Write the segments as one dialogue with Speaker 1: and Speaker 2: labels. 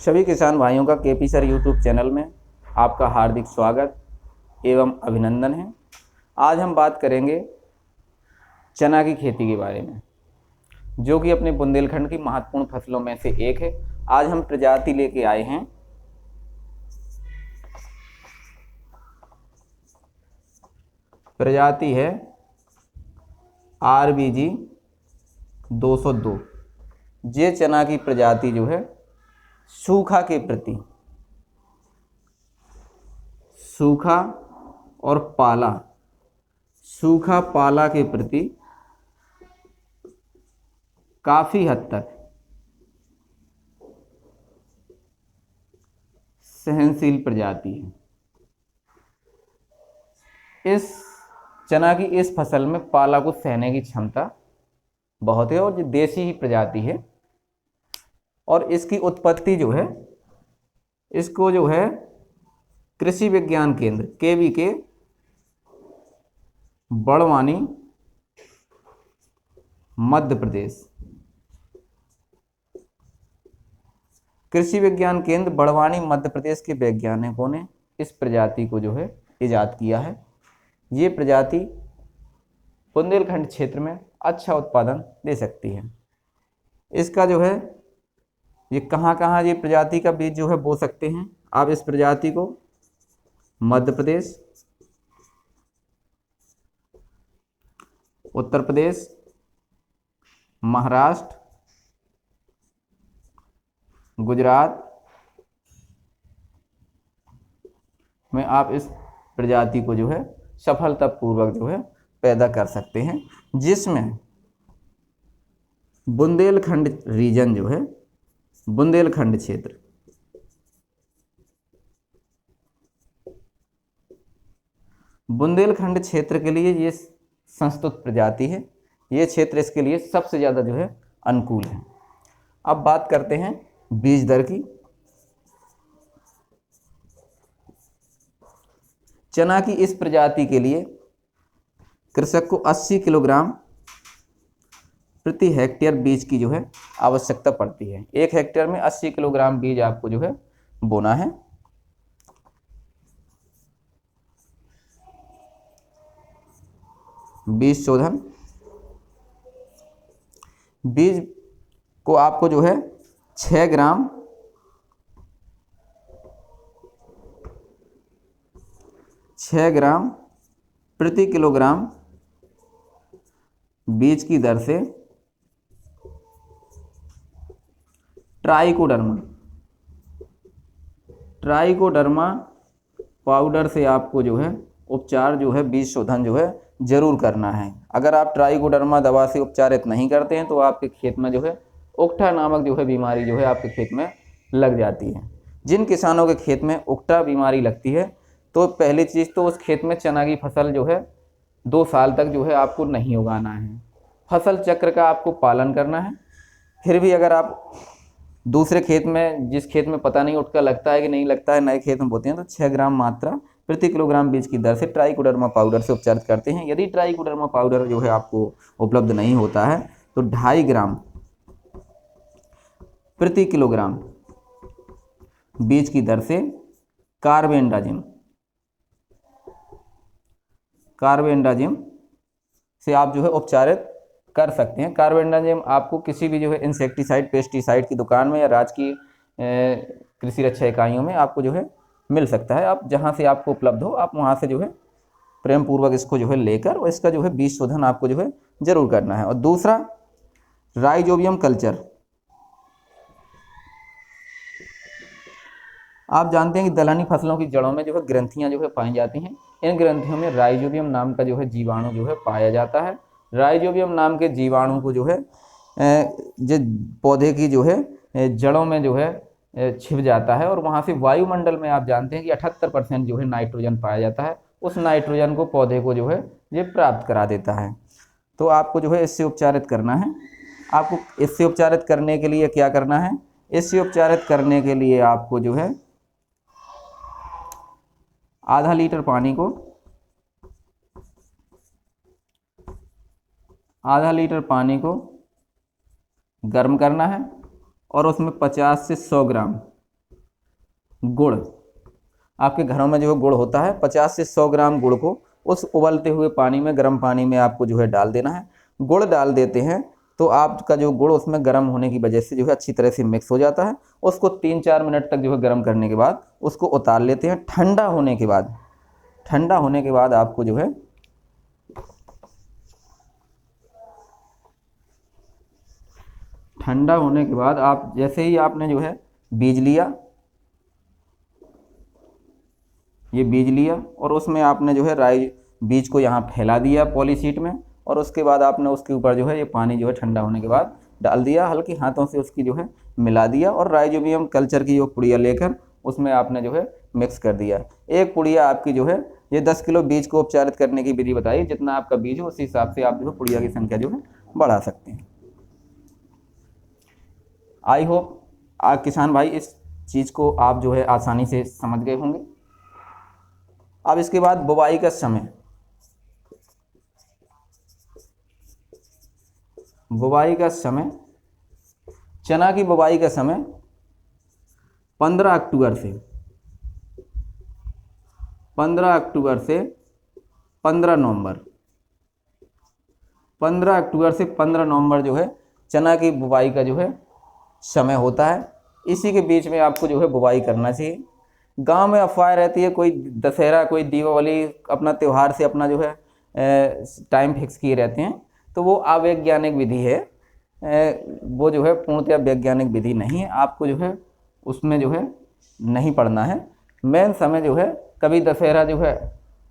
Speaker 1: सभी किसान भाइयों का केपी सर यूट्यूब चैनल में आपका हार्दिक स्वागत एवं अभिनंदन है। आज हम बात करेंगे चना की खेती के बारे में, जो कि अपने बुंदेलखंड की महत्वपूर्ण फसलों में से एक है। आज हम प्रजाति लेके आए हैं प्रजाति है RBG 202। ये चना की प्रजाति जो है सूखा के प्रति, सूखा और पाला, सूखा पाला के प्रति काफी हद तक सहनशील प्रजाति है। इस चना की इस फसल में पाला को सहने की क्षमता बहुत है और ये देसी ही प्रजाति है। और इसकी उत्पत्ति जो है, इसको जो है कृषि विज्ञान केंद्र KVK बड़वानी मध्य प्रदेश, कृषि विज्ञान केंद्र बड़वानी मध्य प्रदेश के वैज्ञानिकों ने इस प्रजाति को जो है इजाद किया है। ये प्रजाति बुंदेलखंड क्षेत्र में अच्छा उत्पादन दे सकती है। इसका जो है ये कहाँ ये प्रजाति का बीज जो है बो सकते हैं आप। इस प्रजाति को मध्य प्रदेश, उत्तर प्रदेश, महाराष्ट्र, गुजरात में आप इस प्रजाति को जो है सफलतापूर्वक जो है पैदा कर सकते हैं, जिसमें बुंदेलखंड रीजन जो है, बुंदेलखंड क्षेत्र, बुंदेलखंड क्षेत्र के लिए ये संस्तुत प्रजाति है। ये क्षेत्र इसके लिए सबसे ज़्यादा जो है अनुकूल है। अब बात करते हैं बीज दर की। चना की इस प्रजाति के लिए कृषक को 80 किलोग्राम प्रति हेक्टेयर बीज की जो है आवश्यकता पड़ती है। 1 हेक्टेयर में 80 किलोग्राम बीज आपको जो है बोना है। बीज शोधन, बीज को आपको जो है 6 ग्राम प्रति किलोग्राम बीज की दर से ट्राइकोडर्मा पाउडर से आपको जो है उपचार जो है बीज शोधन जो है जरूर करना है। अगर आप ट्राइकोडर्मा दवा से उपचारित नहीं करते हैं तो आपके खेत में जो है उकठा नामक जो है बीमारी जो है आपके खेत में लग जाती है। जिन किसानों के खेत में उकठा बीमारी लगती है तो पहली चीज़ तो उस खेत में चना की फसल जो है 2 साल तक जो है आपको नहीं उगाना है। फसल चक्र का आपको पालन करना है। फिर भी अगर आप दूसरे खेत में, जिस खेत में पता नहीं उटका लगता है कि नहीं लगता है, नए खेत में बोते हैं, तो 6 ग्राम मात्रा प्रति किलोग्राम बीज की दर से ट्राइकोडर्मा पाउडर से उपचारित करते हैं। यदि ट्राइकोडर्मा पाउडर जो है आपको उपलब्ध नहीं होता है तो 2.5 ग्राम प्रति किलोग्राम बीज की दर से कार्बेंडाजिम से आप जो है उपचारित कर सकते हैं। कार्बेंडाजिम आपको किसी भी जो है इंसेक्टिसाइड, पेस्टिसाइड की दुकान में या राज्य की कृषि रक्षा इकाइयों में आपको जो है मिल सकता है। आप जहां से आपको उपलब्ध हो आप वहां से जो है प्रेम पूर्वक इसको जो है लेकर और इसका जो है बीज शोधन आपको जो है जरूर करना है। और दूसरा, राइजोबियम कल्चर। आप जानते हैं कि दलहनी फसलों की जड़ों में जो है ग्रंथियां जो है पाई जाती हैं। इन ग्रंथियों में राइजोबियम नाम का जो है जीवाणु जो है पाया जाता है। राइजोबियम नाम के जीवाणु को जो है जो पौधे की जो है जड़ों में जो है छिप जाता है और वहाँ से वायुमंडल में आप जानते हैं कि 78% जो है नाइट्रोजन पाया जाता है। उस नाइट्रोजन को पौधे को जो है ये प्राप्त करा देता है। तो आपको जो है इससे उपचारित करना है। आपको इससे उपचारित करने के लिए क्या करना है? इससे उपचारित करने के लिए आपको जो है आधा लीटर पानी को गर्म करना है और उसमें 50 से 100 ग्राम गुड़, आपके घरों में जो गुड़ होता है 50 से 100 ग्राम गुड़ को उस उबलते हुए पानी में, गर्म पानी में आपको जो है डाल देना है। गुड़ डाल देते हैं तो आपका जो गुड़ उसमें गर्म होने की वजह से जो है अच्छी तरह से मिक्स हो जाता है। उसको 3-4 मिनट तक जो है गर्म करने के बाद उसको उतार लेते हैं। ठंडा होने के बाद आपको जो है ठंडा होने के बाद आप जैसे ही आपने जो है बीज लिया, ये बीज लिया और उसमें आपने जो है राई बीज को यहाँ फैला दिया पॉलीशीट में, और उसके बाद आपने उसके ऊपर जो है ये पानी जो है ठंडा होने के बाद डाल दिया, हल्की हाथों से उसकी जो है मिला दिया, और राइजोबियम कल्चर की जो पुड़िया लेकर उसमें आपने जो है मिक्स कर दिया। एक पुड़िया आपकी जो है, ये 10 किलो बीज को उपचारित करने की विधि बताई। जितना आपका बीज हो उसी हिसाब से आप जो है पुड़िया की संख्या जो है बढ़ा सकते हैं। आई होप किसान भाई इस चीज़ को आप जो है आसानी से समझ गए होंगे। अब इसके बाद बुवाई का समय। बुवाई का समय, चना की बुवाई का समय 15 अक्टूबर से 15 नवंबर 15 अक्टूबर से 15 नवंबर जो है चना की बुवाई का जो है समय होता है। इसी के बीच में आपको जो है बुवाई करना चाहिए। गांव में अफवाह रहती है, कोई दशहरा कोई दीपावली अपना त्यौहार से अपना जो है टाइम फिक्स किए रहते हैं, तो वो अवैज्ञानिक विधि है। वो जो है पूर्णतः वैज्ञानिक विधि नहीं है। आपको जो है उसमें जो है नहीं पढ़ना है। मेन समय जो है कभी दशहरा जो है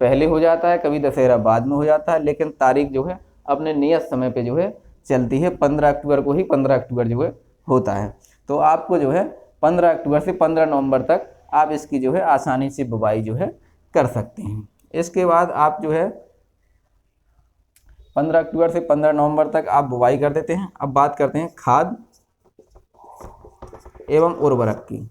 Speaker 1: पहले हो जाता है, कभी दशहरा बाद में हो जाता है, लेकिन तारीख जो है अपने नियत समय पे जो है चलती है। 15 अक्टूबर को ही 15 अक्टूबर जो है होता है। तो आपको जो है 15 अक्टूबर से 15 नवंबर तक आप इसकी जो है आसानी से बुवाई जो है कर सकते हैं। इसके बाद आप जो है 15 अक्टूबर से 15 नवंबर तक आप बुवाई कर देते हैं। अब बात करते हैं खाद एवं उर्वरक की।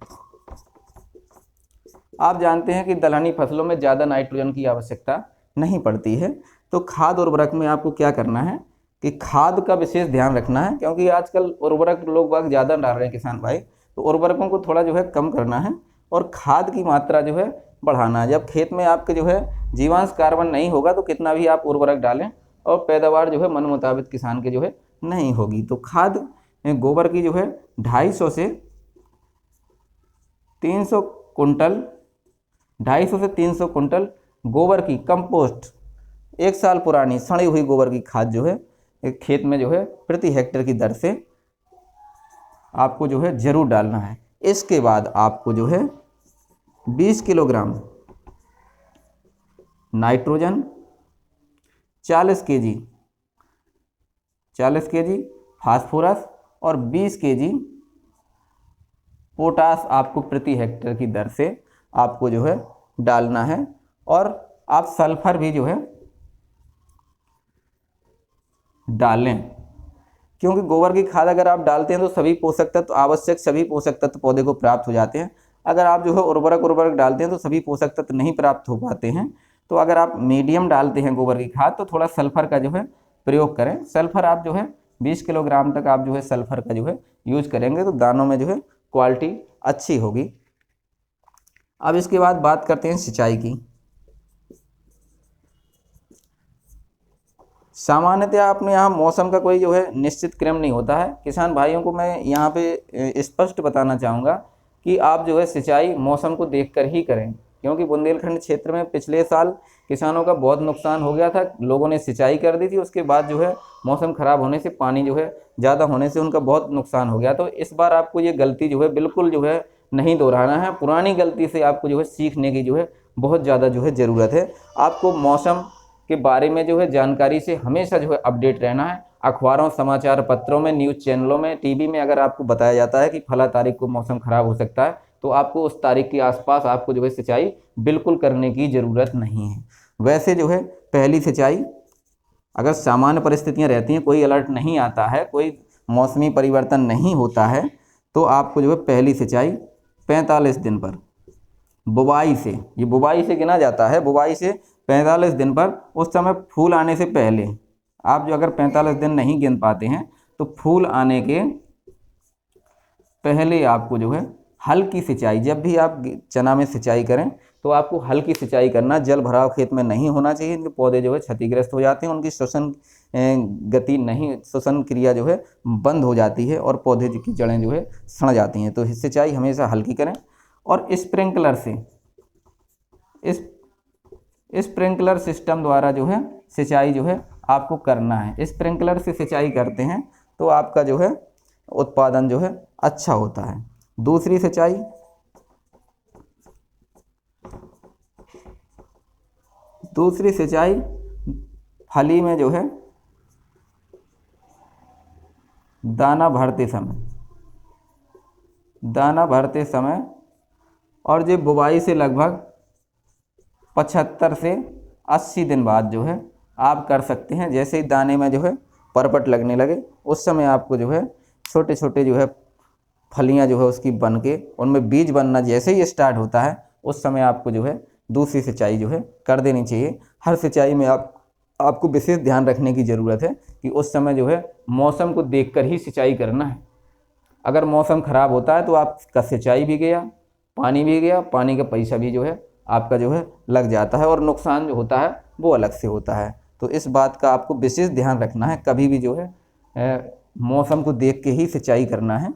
Speaker 1: आप जानते हैं कि दलहनी फसलों में ज़्यादा नाइट्रोजन की आवश्यकता नहीं पड़ती है, तो खाद उर्वरक में आपको क्या करना है कि खाद का विशेष ध्यान रखना है, क्योंकि आजकल उर्वरक लोग बाग ज़्यादा डाल रहे हैं किसान भाई, तो उर्वरकों को थोड़ा जो है कम करना है और खाद की मात्रा जो है बढ़ाना है। जब खेत में आपके जो है जीवांश कार्बन नहीं होगा तो कितना भी आप उर्वरक डालें और पैदावार जो है मन मुताबिक किसान के जो है नहीं होगी। तो खाद गोबर की जो है 250 से 300 कुंटल 250 से 300 कुंटल गोबर की कंपोस्ट, 1 साल पुरानी सड़ी हुई गोबर की खाद जो है एक खेत में जो है प्रति हेक्टेयर की दर से आपको जो है ज़रूर डालना है। इसके बाद आपको जो है 20 किलोग्राम नाइट्रोजन, 40 केजी फास्फोरस और 20 केजी पोटास आपको प्रति हेक्टेयर की दर से आपको जो है डालना है। और आप सल्फर भी जो है डालें, क्योंकि गोबर की खाद अगर आप डालते हैं तो सभी पोषक तत्व आवश्यक सभी पोषक तत्व पौधे को प्राप्त हो जाते हैं। अगर आप जो है उर्वरक डालते हैं तो सभी पोषक तत्व नहीं प्राप्त हो पाते हैं। तो अगर आप मीडियम डालते हैं गोबर की खाद तो थोड़ा सल्फर का जो है प्रयोग करें। सल्फर आप जो है 20 किलोग्राम तक आप जो है सल्फर का जो है यूज करेंगे तो दानों में जो है क्वालिटी अच्छी होगी। अब इसके बाद बात करते हैं सिंचाई की। सामान्यतः अपने यहाँ मौसम का कोई जो है निश्चित क्रम नहीं होता है। किसान भाइयों को मैं यहाँ पे स्पष्ट बताना चाहूँगा कि आप जो है सिंचाई मौसम को देखकर ही करें, क्योंकि बुंदेलखंड क्षेत्र में पिछले साल किसानों का बहुत नुकसान हो गया था। लोगों ने सिंचाई कर दी थी, उसके बाद जो है मौसम ख़राब होने से पानी जो है ज़्यादा होने से उनका बहुत नुकसान हो गया। तो इस बार आपको ये गलती जो है बिल्कुल जो है नहीं दोहराना है। पुरानी गलती से आपको जो है सीखने की जो है बहुत ज़्यादा जो है ज़रूरत है। आपको मौसम के बारे में जो है जानकारी से हमेशा जो है अपडेट रहना है। अखबारों, समाचार पत्रों में, न्यूज़ चैनलों में, टीवी में अगर आपको बताया जाता है कि फला तारीख को मौसम ख़राब हो सकता है तो आपको उस तारीख के आसपास आपको जो है सिंचाई बिल्कुल करने की ज़रूरत नहीं है। वैसे जो है पहली सिंचाई अगर सामान्य परिस्थितियां रहती हैं, कोई अलर्ट नहीं आता है, कोई मौसमी परिवर्तन नहीं होता है, तो आपको जो है पहली सिंचाई 45 दिन पर बुवाई से, ये बुवाई से गिना जाता है, बुवाई से 45 दिन पर, उस समय फूल आने से पहले आप जो अगर 45 दिन नहीं गिन पाते हैं तो फूल आने के पहले आपको जो है हल्की सिंचाई, जब भी आप चना में सिंचाई करें तो आपको हल्की सिंचाई करना, जल भराव खेत में नहीं होना चाहिए। इनके पौधे जो है क्षतिग्रस्त हो जाते हैं, उनकी श्वसन गति नहीं, श्वसन क्रिया जो है बंद हो जाती है और पौधे की जड़ें जो है सड़ जाती हैं। तो सिंचाई हमेशा हल्की करें। और स्प्रिंकलर से, इस स्प्रिंकलर सिस्टम द्वारा जो है सिंचाई जो है आपको करना है। स्प्रिंकलर से सिंचाई करते हैं तो आपका जो है उत्पादन जो है अच्छा होता है। दूसरी सिंचाई फली में जो है दाना भरते समय और जो बुवाई से लगभग 75 से 80 दिन बाद जो है आप कर सकते हैं। जैसे ही दाने में जो है परपट लगने लगे उस समय आपको जो है छोटे छोटे जो है फलियां जो है उसकी बन के उनमें बीज बनना जैसे ही स्टार्ट होता है उस समय आपको जो है दूसरी सिंचाई जो है कर देनी चाहिए। हर सिंचाई में आपको विशेष ध्यान रखने की ज़रूरत है कि उस समय जो है मौसम को देखकर ही सिंचाई करना है। अगर मौसम ख़राब होता है तो आपका सिंचाई भी गया, पानी भी गया, पानी का पैसा भी जो है आपका जो है लग जाता है और नुकसान जो होता है वो अलग से होता है। तो इस बात का आपको विशेष ध्यान रखना है, कभी भी जो है मौसम को देख के ही सिंचाई करना है।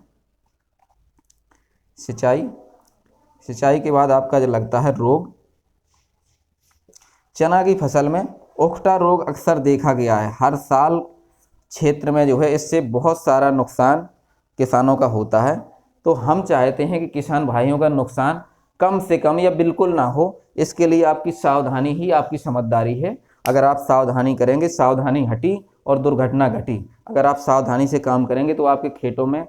Speaker 1: सिंचाई के बाद आपका जो लगता है रोग, चना की फसल में उकठा रोग अक्सर देखा गया है। हर साल क्षेत्र में जो है इससे बहुत सारा नुकसान किसानों का होता है। तो हम चाहते हैं कि किसान भाइयों का नुकसान कम से कम या बिल्कुल ना हो, इसके लिए आपकी सावधानी ही आपकी समझदारी है। अगर आप सावधानी करेंगे, सावधानी हटी और दुर्घटना घटी। अगर आप सावधानी से काम करेंगे तो आपके खेतों में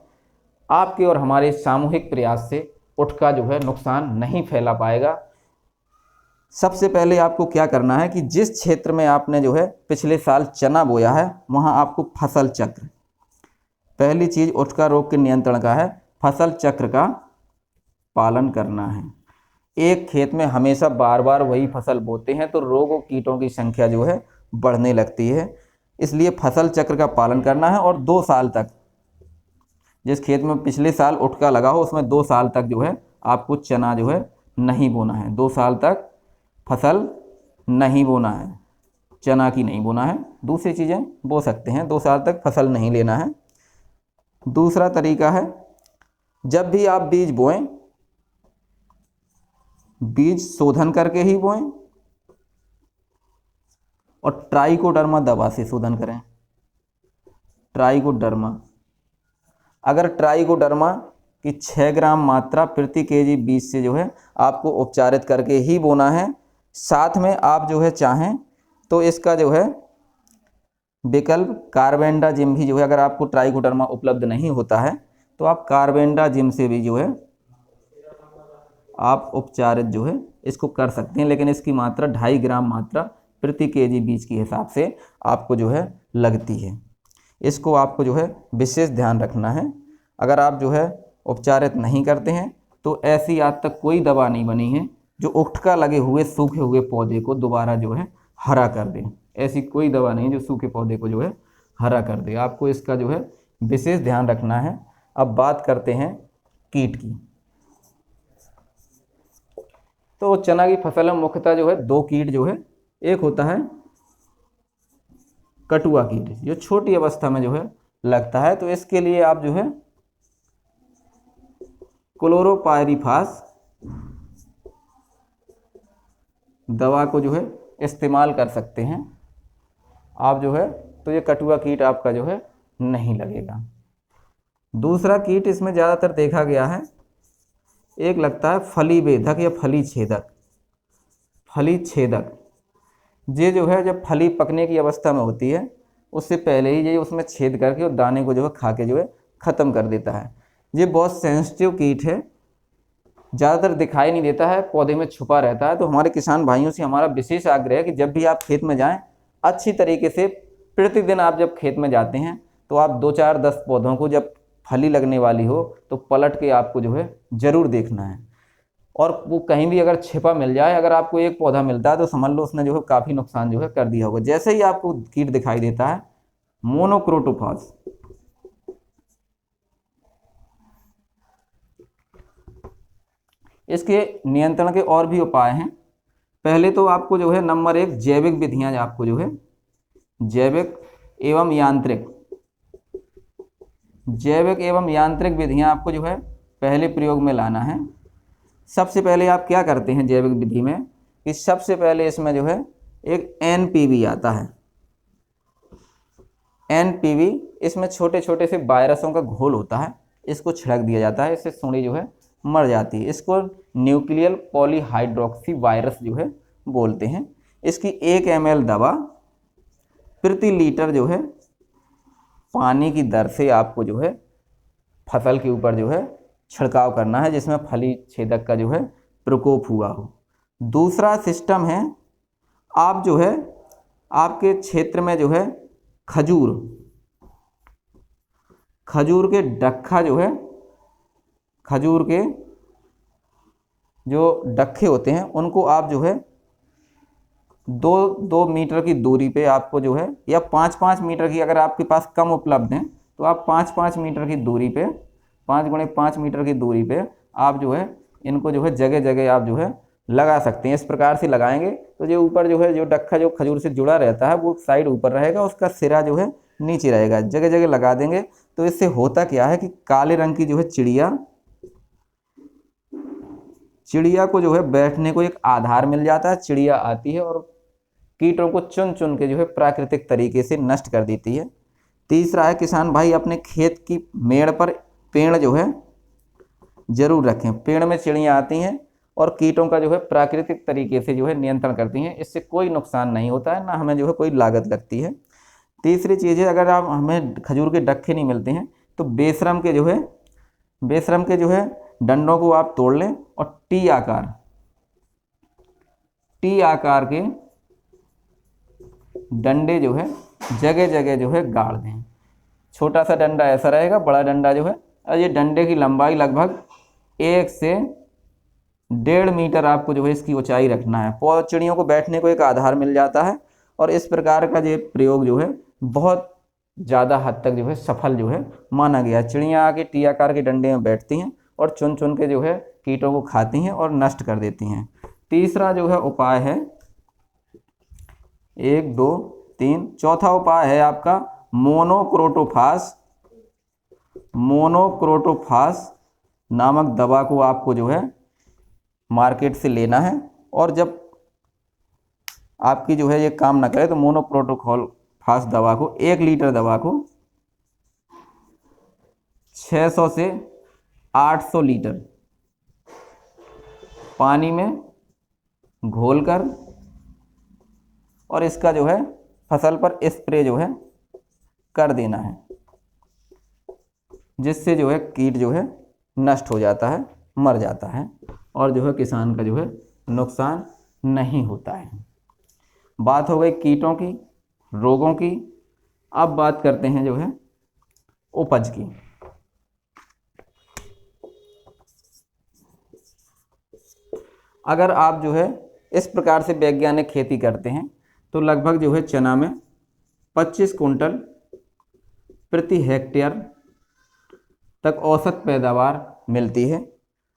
Speaker 1: आपके और हमारे सामूहिक प्रयास से उटका जो है नुकसान नहीं फैला पाएगा। सबसे पहले आपको क्या करना है कि जिस क्षेत्र में आपने जो है पिछले साल चना बोया है वहाँ आपको फसल चक्र, पहली चीज़ उटका रोग के नियंत्रण का है फसल चक्र का पालन करना है। एक खेत में हमेशा बार बार वही फसल बोते हैं तो रोग और कीटों की संख्या जो है बढ़ने लगती है, इसलिए फसल चक्र का पालन करना है। और 2 साल तक, जिस खेत में पिछले साल उटका लगा हो उसमें 2 साल तक जो है आपको चना जो है नहीं बोना है। 2 साल तक फसल नहीं बोना है, चना की नहीं बोना है, दूसरी चीज़ें बो सकते हैं। 2 साल तक फसल नहीं लेना है। दूसरा तरीका है, जब भी आप बीज बोएं, बीज शोधन करके ही बोएं और ट्राइकोडर्मा दवा से शोधन करें। ट्राइकोडर्मा, अगर ट्राइकोडर्मा की 6 ग्राम मात्रा प्रति केजी बीज से जो है आपको उपचारित करके ही बोना है। साथ में आप जो है चाहें तो इसका जो है विकल्प कार्बेंडाजिम भी जो है, अगर आपको ट्राइकोडर्मा उपलब्ध नहीं होता है तो आप कार्बेंडाजिम से भी जो है आप उपचारित जो है इसको कर सकते हैं, लेकिन इसकी मात्रा 2.5 ग्राम मात्रा प्रति केजी बीज के हिसाब से आपको जो है लगती है। इसको आपको जो है विशेष ध्यान रखना है। अगर आप जो है उपचारित नहीं करते हैं तो ऐसी आज तक कोई दवा नहीं बनी है जो उटका लगे हुए सूखे हुए पौधे को दोबारा जो है हरा कर दे। ऐसी कोई दवा नहीं जो सूखे पौधे को जो है हरा कर दे। आपको इसका जो है विशेष ध्यान रखना है। अब बात करते हैं कीट की। तो चना की फसल में मुख्यतः जो है 2 कीट जो है, एक होता है कटुआ कीट जो छोटी अवस्था में जो है लगता है। तो इसके लिए आप जो है क्लोरोपाइरीफास दवा को जो है इस्तेमाल कर सकते हैं आप जो है, तो ये कटुआ कीट आपका जो है नहीं लगेगा। दूसरा कीट इसमें ज़्यादातर देखा गया है, एक लगता है फली भेदक या फली छेदक। ये जो है जब फली पकने की अवस्था में होती है उससे पहले ही ये उसमें छेद करके और दाने को जो है खा के जो है ख़त्म कर देता है। ये बहुत सेंसिटिव कीट है, ज़्यादातर दिखाई नहीं देता है, पौधे में छुपा रहता है। तो हमारे किसान भाइयों से हमारा विशेष आग्रह है कि जब भी आप खेत में जाएं, अच्छी तरीके से प्रतिदिन आप जब खेत में जाते हैं तो आप 2, 4, 10 पौधों को जब फली लगने वाली हो तो पलट के आपको जो है ज़रूर देखना है। और वो कहीं भी अगर छिपा मिल जाए, अगर आपको एक पौधा मिलता है तो समझ लो उसने जो है काफ़ी नुकसान जो है कर दिया होगा। जैसे ही आपको कीट दिखाई देता है, मोनोक्रोटोफास, इसके नियंत्रण के और भी उपाय हैं। पहले तो आपको जो है नंबर 1 जैविक विधियां आपको जो है जैविक एवं यांत्रिक विधियां आपको जो है पहले प्रयोग में लाना है। सबसे पहले आप क्या करते हैं जैविक विधि में कि सबसे पहले इसमें जो है एक NPV आता है। NPV, इसमें छोटे छोटे से वायरसों का घोल होता है, इसको छिड़क दिया जाता है, इससे सुंडी जो है मर जाती है। इसको न्यूक्लियर पॉलीहाइड्रोक्सी वायरस जो है बोलते हैं। इसकी 1 ml दवा प्रति लीटर जो है पानी की दर से आपको जो है फसल के ऊपर जो है छिड़काव करना है, जिसमें फली छेदक का जो है प्रकोप हुआ हो। दूसरा सिस्टम है, आप जो है आपके क्षेत्र में जो है खजूर के डक्खा जो है, खजूर के जो डक्खे होते हैं उनको आप जो है 2 मीटर की दूरी पे आपको जो है, या 5 मीटर की, अगर आपके पास कम उपलब्ध हैं तो आप 5 मीटर की दूरी पे, 5 गुणे 5 मीटर की दूरी पे आप जो है इनको जो है जगह जगह आप जो है लगा सकते हैं। इस प्रकार से लगाएंगे तो जो ऊपर जो है जो डक्खा जो खजूर से जुड़ा रहता है वो साइड ऊपर रहेगा, उसका सिरा जो है नीचे रहेगा। जगह जगह लगा देंगे तो इससे होता क्या है कि काले रंग की जो है चिड़िया को जो है बैठने को एक आधार मिल जाता है। चिड़िया आती है और कीटों को चुन चुन के जो है प्राकृतिक तरीके से नष्ट कर देती है। तीसरा है, किसान भाई अपने खेत की मेड़ पर पेड़ जो है जरूर रखें। पेड़ में चिड़ियाँ आती हैं और कीटों का जो है प्राकृतिक तरीके से जो है नियंत्रण करती हैं। इससे कोई नुकसान नहीं होता है, ना हमें जो है कोई लागत लगती है। तीसरी चीज़ है, अगर आप हमें खजूर के डक्खे नहीं मिलते हैं तो बेशरम के जो है डंडों को आप तोड़ लें और टी आकार के डंडे जो है जगह जगह जो है गाड़ दें। छोटा सा डंडा ऐसा रहेगा, बड़ा डंडा जो है, और ये डंडे की लंबाई लगभग 1 से 1.5 मीटर आपको जो है इसकी ऊंचाई रखना है। चिड़ियों को बैठने को एक आधार मिल जाता है और इस प्रकार का ये प्रयोग जो है बहुत ज़्यादा हद तक जो है सफल जो है माना गया है। चिड़ियाँ आके टी आकार के डंडे में बैठती हैं और चुन चुन के जो है कीटों को खाती हैं और नष्ट कर देती हैं। तीसरा जो है उपाय है, 1 2 3, चौथा उपाय है आपका मोनोक्रोटोफास नामक दवा को आपको जो है मार्केट से लेना है। और जब आपकी जो है ये काम ना करे तो मोनोक्रोटोफास दवा को 1 लीटर दवा को 600 से 800 लीटर पानी में घोलकर और इसका जो है फसल पर स्प्रे जो है कर देना है, जिससे जो है कीट जो है नष्ट हो जाता है, मर जाता है और जो है किसान का जो है नुकसान नहीं होता है। बात हो गई कीटों की, रोगों की। अब बात करते हैं जो है उपज की। अगर आप जो है इस प्रकार से वैज्ञानिक खेती करते हैं तो लगभग जो है चना में 25 कुंटल प्रति हेक्टेयर तक औसत पैदावार मिलती है।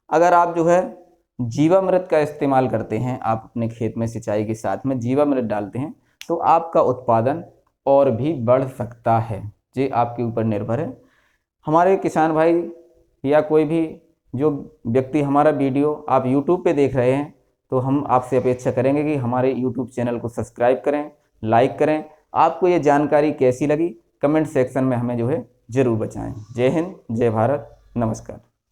Speaker 1: अगर आप जो है जीवामृत का इस्तेमाल करते हैं, आप अपने खेत में सिंचाई के साथ में जीवामृत डालते हैं तो आपका उत्पादन और भी बढ़ सकता है। ये आपके ऊपर निर्भर है। हमारे किसान भाई या कोई भी जो व्यक्ति हमारा वीडियो आप YouTube पे देख रहे हैं तो हम आपसे अपेक्षा करेंगे कि हमारे YouTube चैनल को सब्सक्राइब करें, लाइक करें। आपको ये जानकारी कैसी लगी कमेंट सेक्शन में हमें जो है ज़रूर बताएं। जय हिंद, जय भारत, नमस्कार।